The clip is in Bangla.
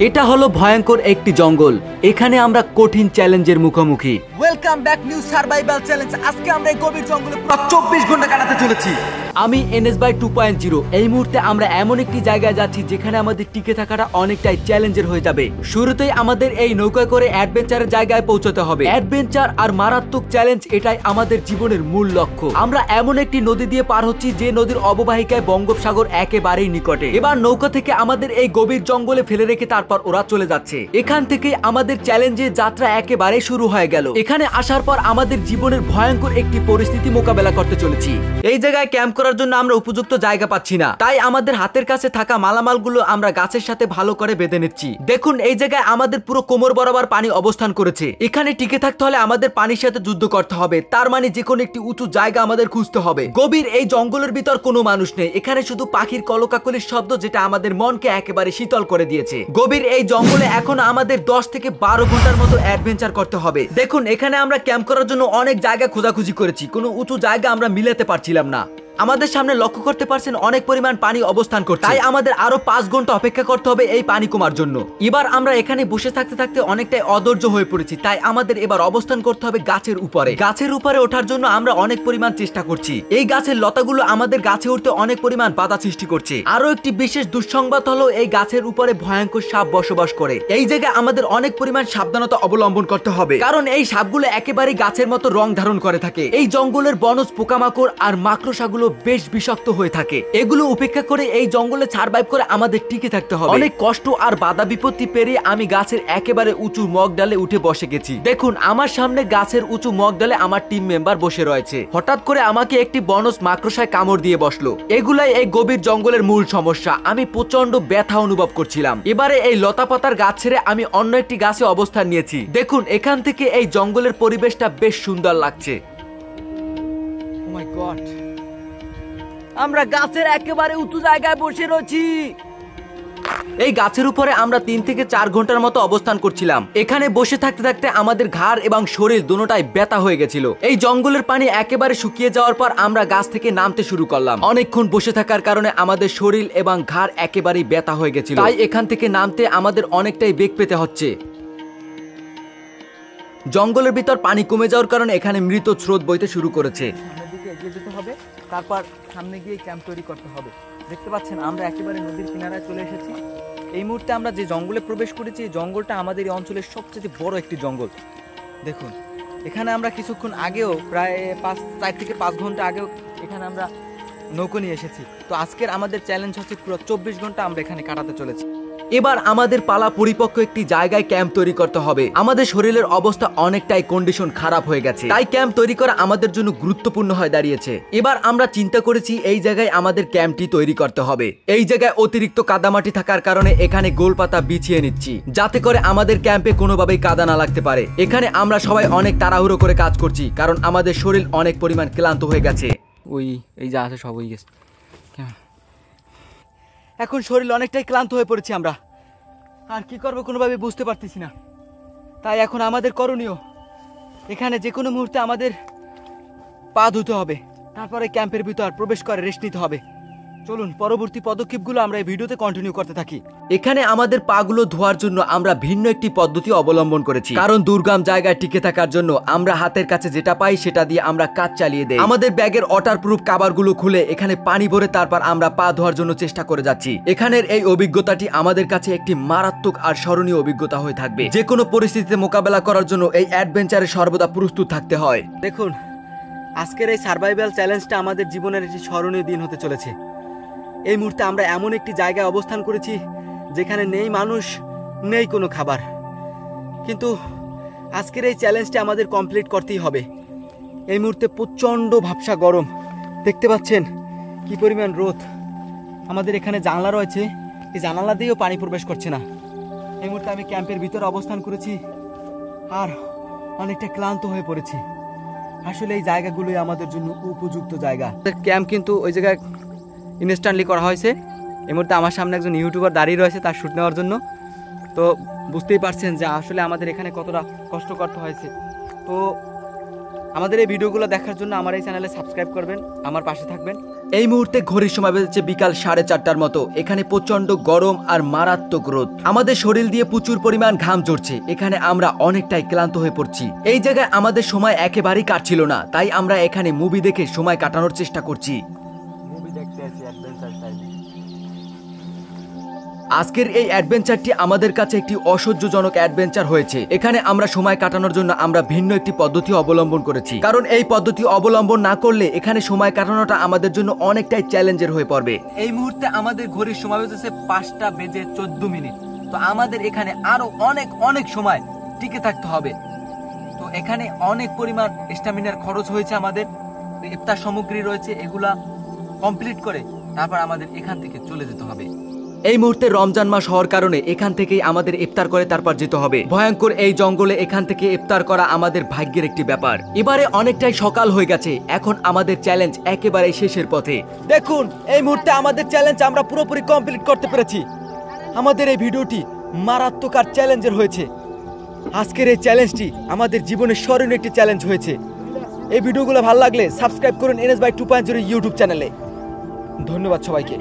এটা হলো ভয়ঙ্কর একটি জঙ্গল। এখানে আমরা কঠিন চ্যালেঞ্জের মুখোমুখি। Welcome back new survival challenge. আজকে আমরা এই গভীর জঙ্গলে পুরো 24 ঘন্টা কাটাতে চলেছি। আমি এনএস বাই 2.0। এই মুহূর্তে আমরা এমন একটি জায়গায় যাচ্ছি যেখানে আমাদের টিকে থাকাটা অনেকটাই চ্যালেঞ্জের হয়ে যাবে। শুরুতেই আমাদের এই নৌকায় করে অ্যাডভেঞ্চারের জায়গায় পৌঁছতে হবে। অ্যাডভেঞ্চার আর মারাত্মক চ্যালেঞ্জ, এটাই আমাদের জীবনের মূল লক্ষ্য। আমরা এমন একটি নদী দিয়ে পার হচ্ছি যে নদীর অববাহিকায় বঙ্গোপসাগর একেবারেই নিকটে। এবার নৌকা থেকে আমাদের এই গভীর জঙ্গলে ফেলে রেখে তারপর ওরা চলে যাচ্ছে। এখান থেকে আমাদের চ্যালেঞ্জের যাত্রা একেবারে শুরু হয়ে গেল। এখানে আসার পর আমাদের জীবনের ভয়ঙ্কর একটি পরিস্থিতি মোকাবেলা করতে চলেছি। এই জায়গায় ক্যাম্প করার জন্য আমরা উপযুক্ত জায়গা পাচ্ছি না, তাই আমাদের হাতের কাছে থাকা মালামালগুলো আমরা গাছের সাথে ভালো করে বেঁধে নিচ্ছি। দেখুন, এই জায়গায় আমাদের পুরো কোমর বরাবর পানি অবস্থান করেছে। এখানে টিকে থাকতে হলে আমাদের পানির সাথে যুদ্ধ করতে হবে। তার মানে যে কোনো একটি উঁচু জায়গা আমাদের খুঁজতে হবে। গভীর এই জঙ্গলের ভিতর কোনো মানুষ নেই। এখানে শুধু পাখির কলকাকলির শব্দ, যেটা আমাদের মনকে একেবারে শীতল করে দিয়েছে। গভীর এই জঙ্গলে এখন আমাদের 10 থেকে 12 ঘন্টার মতো অ্যাডভেঞ্চার করতে হবে। দেখুন, এখানে আমরা ক্যাম্প করার জন্য অনেক জায়গা খোঁজাখুঁজি করেছি, কোনো উঁচু জায়গা আমরা মিলাতে পারছিলাম না। আমাদের সামনে লক্ষ্য করতে পারছেন অনেক পরিমাণ পানি অবস্থান করছে, তাই আমাদের আরো 5 ঘন্টা অপেক্ষা করতে হবে এই পানি কমার জন্য। এবার আমরা এখানে বসে থাকতে থাকতে অনেকটাই অধৈর্য হয়ে পড়েছি, তাই আমাদের এবার অবস্থান করতে হবে গাছের উপরে। গাছের উপরে ওঠার জন্য আমরা অনেক পরিমাণ চেষ্টা করছি। এই গাছের লতাগুলো আমাদের গাছে উঠতে অনেক পরিমাণ বাধা সৃষ্টি করছে। আরো একটি বিশেষ দুঃসংবাদ হলো, এই গাছের উপরে ভয়ঙ্কর সাপ বসবাস করে। এই জায়গায় আমাদের অনেক পরিমাণ সাবধানতা অবলম্বন করতে হবে, কারণ এই সাপগুলো একেবারে গাছের মতো রং ধারণ করে থাকে। এই জঙ্গলের বনজ পোকামাকড় আর মাকড়সাগুলো বেশ বিষাক্ত হয়ে থাকে। এগুলো উপেক্ষা করে এই জঙ্গলে সারভাইভ করে আমাদের টিকে থাকতে হবে। অনেক কষ্ট আর বাধা বিপত্তি পেরিয়ে আমি গাছের একেবারে উঁচু মগডালে উঠে বসে গেছি। দেখুন, আমার সামনে গাছের উঁচু মগডালে আমার টিম মেম্বার বসে রয়েছে। হঠাৎ করে আমাকে একটি বনজ মাকড়সায় কামড় দিয়ে বসলো। এগুলাই এই গভীর জঙ্গলের মূল সমস্যা। আমি প্রচন্ড ব্যথা অনুভব করছিলাম। এবারে এই লতাপাতার গাছ ছেড়ে আমি অন্য একটি গাছে অবস্থান নিয়েছি। দেখুন, এখান থেকে এই জঙ্গলের পরিবেশটা বেশ সুন্দর লাগছে। ও মাই গড, আমরা গাছের একেবারে উঁচু জায়গায় বসে রয়েছি। এই গাছের উপরে আমরা 3 থেকে 4 ঘন্টার মতো অবস্থান করছিলাম। এখানে বসে থাকতে থাকতে আমাদের ঘাড় এবং শরীর দুটোটাই ব্যথা হয়ে গেছিল। এই জঙ্গলের পানি একেবারে শুকিয়ে যাওয়ার পর আমরা গাছ থেকে নামতে শুরু করলাম। অনেকক্ষণ বসে থাকার কারণে আমাদের শরীর এবং ঘাড় একেবারেই ব্যথা হয়ে গেছিল, তাই এখান থেকে নামতে আমাদের অনেকটাই বেগ পেতে হচ্ছে। জঙ্গলের ভিতর পানি কমে যাওয়ার কারণে এখানে মৃত স্রোত বইতে শুরু করেছে। যেতে হবে, তারপর সামনে গিয়ে ক্যাম্প তৈরি করতে হবে। দেখতে পাচ্ছেন, আমরা একেবারে নদীর কিনারায় চলে এসেছি। এই মুহূর্তে আমরা যে জঙ্গলে প্রবেশ করেছি, এই জঙ্গলটা আমাদের এই অঞ্চলের সবচেয়ে বড় একটি জঙ্গল। দেখুন, এখানে আমরা কিছুক্ষণ আগেও প্রায় 4 থেকে 5 ঘন্টা আগেও এখানে আমরা নৌকো নিয়ে এসেছি। তো আজকের আমাদের চ্যালেঞ্জ হচ্ছে পুরো 24 ঘন্টা আমরা এখানে কাটাতে চলেছি। এবার আমাদের পালা পরিপক্ক একটি জায়গায় ক্যাম্প তৈরি করতে হবে। আমাদের শরীরের অবস্থা অনেকটাই কন্ডিশন খারাপ হয়ে গেছে, তাই ক্যাম্প তৈরি করা আমাদের জন্য গুরুত্বপূর্ণ হয়ে দাঁড়িয়েছে। এবার আমরা চিন্তা করেছি এই জায়গায় আমাদের ক্যাম্পটি তৈরি করতে হবে। এই জায়গায় অতিরিক্ত কাদামাটি থাকার কারণে এখানে গোলপাতা বিছিয়ে নিচ্ছি, যাতে করে আমাদের ক্যাম্পে কোনোভাবেই কাদা না লাগতে পারে। এখানে আমরা সবাই অনেক তাড়াহুড়ো করে কাজ করছি, কারণ আমাদের শরীর অনেক পরিমাণ ক্লান্ত হয়ে গেছে। এই যা আছে সব হয়ে গেছে। এখন শরীর অনেকটাই ক্লান্ত হয়ে পড়েছি আমরা, আর কি করবো কোনোভাবে বুঝতে পারতেছি না। তাই এখন আমাদের করণীয়, এখানে যে কোনো মুহূর্তে আমাদের পা ধুতে হবে, তারপরে ক্যাম্পের ভিতর প্রবেশ করে রেস্ট নিতে হবে। চলুন পরবর্তী পদক্ষেপগুলো আমরা এই ভিডিওতে কন্টিনিউ করতে থাকি। এখানে আমাদের পাগুলো ধোয়ার জন্য আমরা ভিন্ন একটি পদ্ধতি অবলম্বন করেছি, কারণ দুর্গম জায়গায় টিকে থাকার জন্য আমরা হাতের কাছে যেটা পাই সেটা দিয়ে আমরা কাজ চালিয়ে দেই। আমাদের ব্যাগের ওয়াটারপ্রুফ কভারগুলো খুলে এখানে পানি ভরে তারপর আমরা পা ধোয়ার জন্য চেষ্টা করে যাচ্ছি। এখানের এই অভিজ্ঞতাটি আমাদের কাছে একটি মারাত্মক আর স্মরণীয় অভিজ্ঞতা হয়ে থাকবে। যে কোনো পরিস্থিতিতে মোকাবেলা করার জন্য এই অ্যাডভেঞ্চারে সর্বদা প্রস্তুত থাকতে হয়। দেখুন, আজকের এই সার্ভাইভাল চ্যালেঞ্জটা আমাদের জীবনের একটি স্মরণীয় দিন হতে চলেছে। এই মুহূর্তে আমরা এমন একটি জায়গায় অবস্থান করেছি যেখানে নেই মানুষ, নেই কোনো খাবার, কিন্তু আজকের এই চ্যালেঞ্জটা আমাদের কমপ্লিট করতেই হবে। এই মুহূর্তে প্রচণ্ড ভাবসা গরম, দেখতে পাচ্ছেন কি পরিমাণ রোদ। আমাদের এখানে জানলা রয়েছে, এই জানালা দিয়েও পানি প্রবেশ করছে না। এই মুহূর্তে আমি ক্যাম্পের ভিতরে অবস্থান করেছি আর অনেকটা ক্লান্ত হয়ে পড়েছি। আসলে এই জায়গাগুলোই আমাদের জন্য উপযুক্ত জায়গা। ক্যাম্প কিন্তু ওই জায়গায় ইনস্ট্যান্টলি করা হয়েছে। এই মুহূর্তে আমার সামনে একজন ইউটিউবার দাঁড়িয়ে রয়েছে তার শ্যুট নেওয়ার জন্য। তো বুঝতেই পারছেন যে আসলে আমাদের এখানে কতটা কষ্ট করতে হয়েছে। তো আমাদের এই ভিডিওগুলো দেখার জন্য আমার এই চ্যানেলে সাবস্ক্রাইব করবেন, আমার পাশে থাকবেন। এই মুহূর্তে ঘড়ির সময় বেজেছে বিকাল 4:30টার মতো। এখানে প্রচন্ড গরম আর মারাত্মক রোদ, আমাদের শরীর দিয়ে প্রচুর পরিমাণ ঘাম ঝরছে। এখানে আমরা অনেকটাই ক্লান্ত হয়ে পড়ছি। এই জায়গায় আমাদের সময় একেবারেই কাটছিল না, তাই আমরা এখানে মুভি দেখে সময় কাটানোর চেষ্টা করছি। আজকের এই অ্যাডভেঞ্চারটি আমাদের কাছে একটি অসহ্যজনক অ্যাডভেঞ্চার হয়েছে। এখানে আমরা সময় কাটানোর জন্য আমরা ভিন্ন একটি পদ্ধতি অবলম্বন করেছি, কারণ এই পদ্ধতি অবলম্বন না করলে এখানে সময় কাটানোটা আমাদের জন্য অনেকটাই চ্যালেঞ্জের হয়ে পড়বে। এই মুহূর্তে আমাদের ঘড়ির সময় হচ্ছে 5:14। তো আমাদের এখানে আরো অনেক সময় টিকে থাকতে হবে। তো এখানে অনেক পরিমাণ স্ট্যামিনার খরচ হয়েছে। আমাদের ইফতার সামগ্রী রয়েছে, এগুলা কমপ্লিট করে তারপর আমাদের এখান থেকে চলে যেতে হবে। এই মুহূর্তে রমজান মাস হওয়ার কারণে এখান থেকেই আমাদের ইফতার করে তারপর যেতে হবে। ভয়ঙ্কর এই জঙ্গলে এখান থেকে ইফতার করা আমাদের ভাগ্যের একটি ব্যাপার। এবারে অনেকটাই সকাল হয়ে গেছে, এখন আমাদের চ্যালেঞ্জ একেবারে শেষের পথে। দেখুন, এই মুহূর্তে আমাদের চ্যালেঞ্জ আমরা পুরোপুরি কমপ্লিট করতে পেরেছি। আমাদের এই ভিডিওটি মারাত্মক আর চ্যালেঞ্জের হয়েছে। আজকের এই চ্যালেঞ্জটি আমাদের জীবনের স্মরণীয় একটি চ্যালেঞ্জ হয়েছে। এই ভিডিওগুলো ভালো লাগলে সাবস্ক্রাইব করুন NS by 2.0 ইউটিউব চ্যানেলে। ধন্যবাদ সবাইকে।